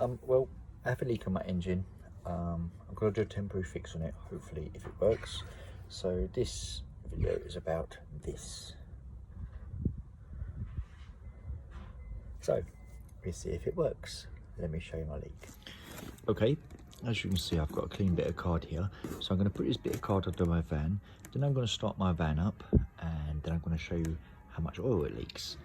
Well, I have a leak on my engine. I'm going to do a temporary fix on it, hopefully, if it works. So this video is about this. So, we'll see if it works. Let me show you my leak. Okay, as you can see, I've got a clean bit of card here. So I'm going to put this bit of card under my van. Then I'm going to start my van up, and then I'm going to show you how much oil it leaks.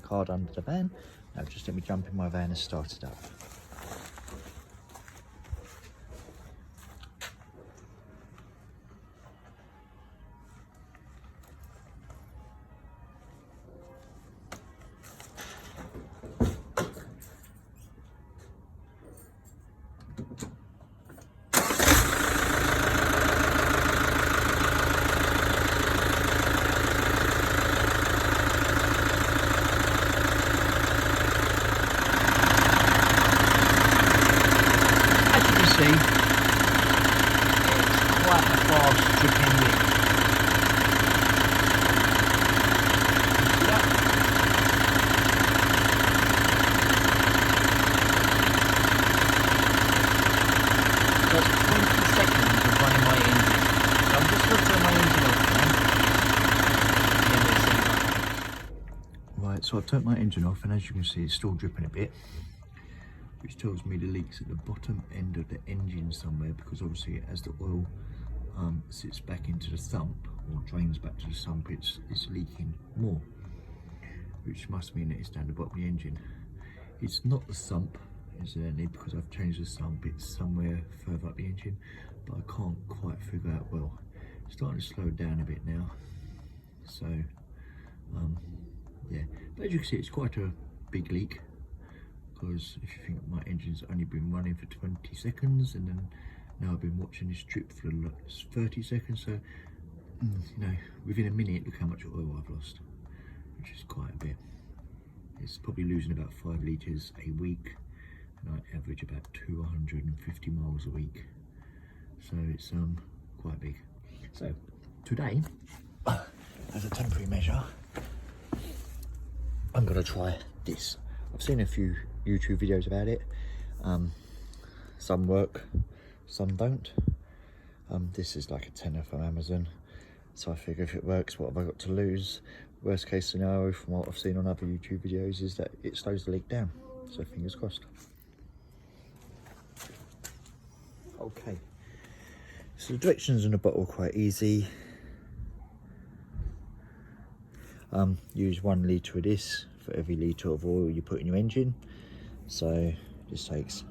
Card under the van. Now just let me jump in my van and start it up. Right, so I've turned my engine off, and as you can see, it's still dripping a bit, which tells me the leak's at the bottom end of the engine somewhere, because obviously as the oil sits back into the sump or drains back to the sump, it's leaking more, which must mean that it's down the bottom of the engine. It's not the sump, incidentally, because I've changed the sump. It's somewhere further up the engine, but I can't quite figure out. Well, it's starting to slow down a bit now, so yeah, but as you can see, it's quite a big leak, because if you think my engine's only been running for 20 seconds, and then now I've been watching this drip for 30 seconds, so you know, within a minute, look how much oil I've lost, which is quite a bit. It's probably losing about 5 litres a week, and I average about 250 miles a week, so it's quite big. So today, as a temporary measure, I'm gonna try this. I've seen a few YouTube videos about it. Some work, some don't. This is like a tenner from Amazon, so I figure if it works, what have I got to lose? Worst case scenario from what I've seen on other YouTube videos is that it slows the leak down, so fingers crossed. Okay, so the directions in the bottle are quite easy. Use 1 litre of this for every litre of oil you put in your engine. So this takes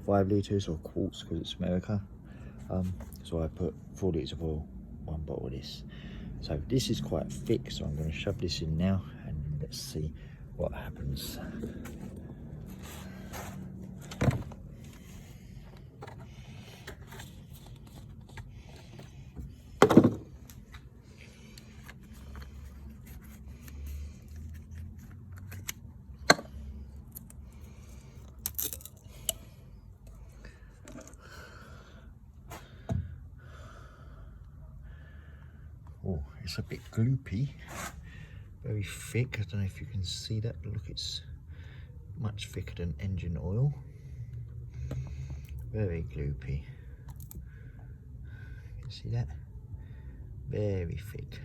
5 litres, or quarts because it's America. So I put 4 litres of oil, 1 bottle of this. So this is quite thick, so I'm going to shove this in now, and let's see what happens. Oh, it's a bit gloopy, very thick. I don't know if you can see that. Look, it's much thicker than engine oil. Very gloopy. You can see that? Very thick.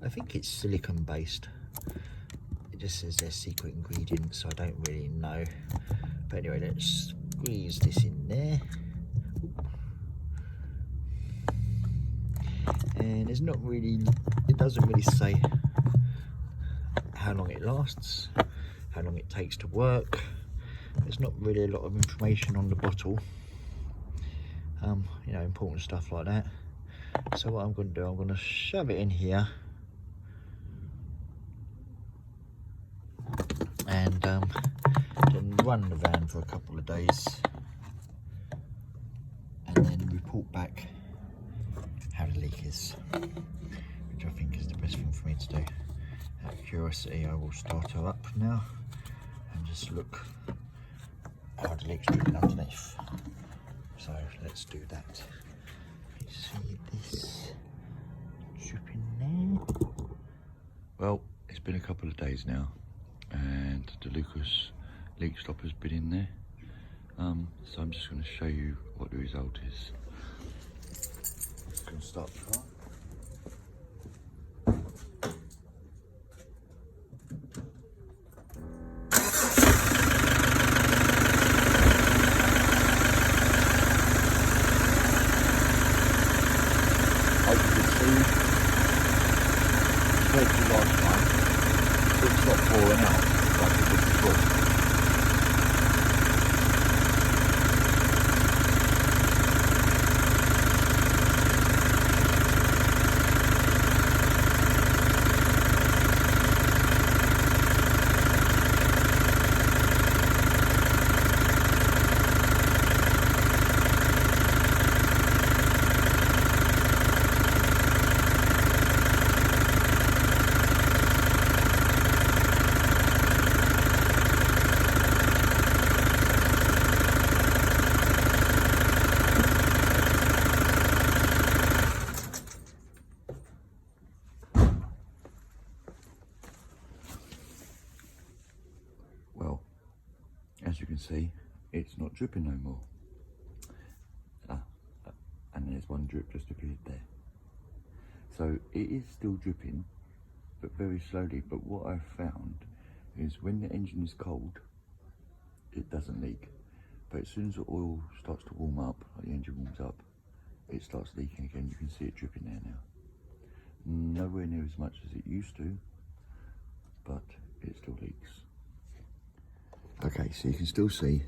I think it's silicone based. It just says their secret ingredient, so I don't really know. But anyway, let's squeeze this in there. And it's not really, it doesn't really say how long it lasts, how long it takes to work. There's not really a lot of information on the bottle, you know, important stuff like that. So what I'm going to do, I'm going to shove it in here, and then run the van for a couple of days, and then report back how the leak is, which I think is the best thing for me to do. Out of curiosity, I will start her up now and just look how the leak's dripping underneath. So let's do that. You see this dripping there? Well, it's been a couple of days now and the Lucus leak stopper's been in there. So I'm just going to show you what the result is. I'm just going to start the car. As you can see, compared to last time, it's not pouring out like it did before. Well, as you can see, it's not dripping no more. And there's one drip just appeared there. So it is still dripping, but very slowly. But what I've found is when the engine is cold, it doesn't leak. But as soon as the oil starts to warm up, like the engine warms up, it starts leaking again. You can see it dripping there now. Nowhere near as much as it used to, but it still leaks. Okay, so you can still see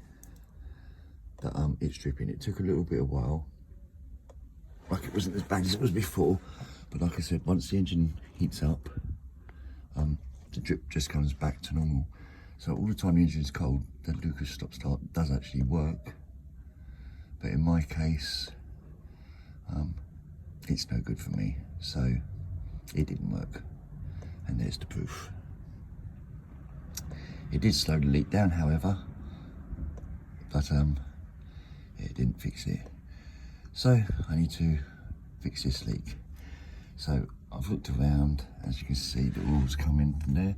that it's dripping. It took a little bit of while, like it wasn't as bad as it was before, but like I said, once the engine heats up, the drip just comes back to normal. So all the time the engine is cold, the Lucus stop-start does actually work, but in my case, it's no good for me, so it didn't work, and there's the proof. It did slow the leak down, however, but it didn't fix it. So I need to fix this leak. So I've looked around, as you can see the oil's coming from there,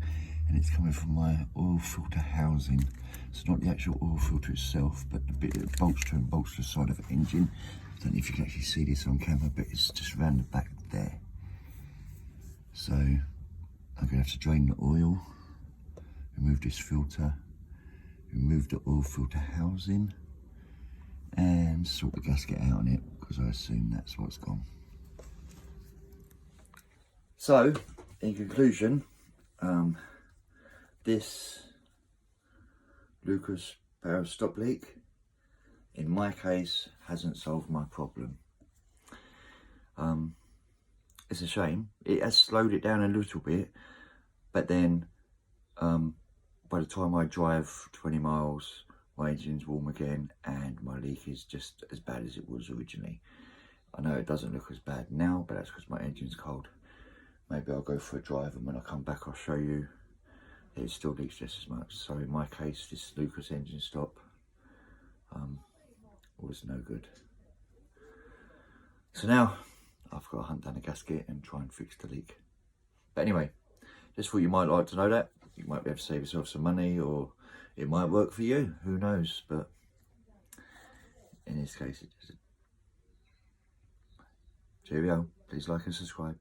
and it's coming from my oil filter housing. It's not the actual oil filter itself, but the bit that bolts to and bolts to the side of the engine. I don't know if you can actually see this on camera, but it's just around the back there. So I'm going to have to drain the oil, remove this filter, remove the oil filter housing, and sort the gasket out on it, because I assume that's what's gone. So, in conclusion, this Lucus power stop leak, in my case, hasn't solved my problem. It's a shame. It has slowed it down a little bit, but then by the time I drive 20 miles, my engine's warm again and my leak is just as bad as it was originally. I know it doesn't look as bad now, but that's because my engine's cold. Maybe I'll go for a drive, and when I come back I'll show you it still leaks just as much. So in my case, this Lucus engine stop was no good. So now I've got to hunt down a gasket and try and fix the leak. But anyway, just thought you might like to know that. You might be able to save yourself some money, or it might work for you, who knows. But in this case, it doesn't. Cheerio, please like and subscribe.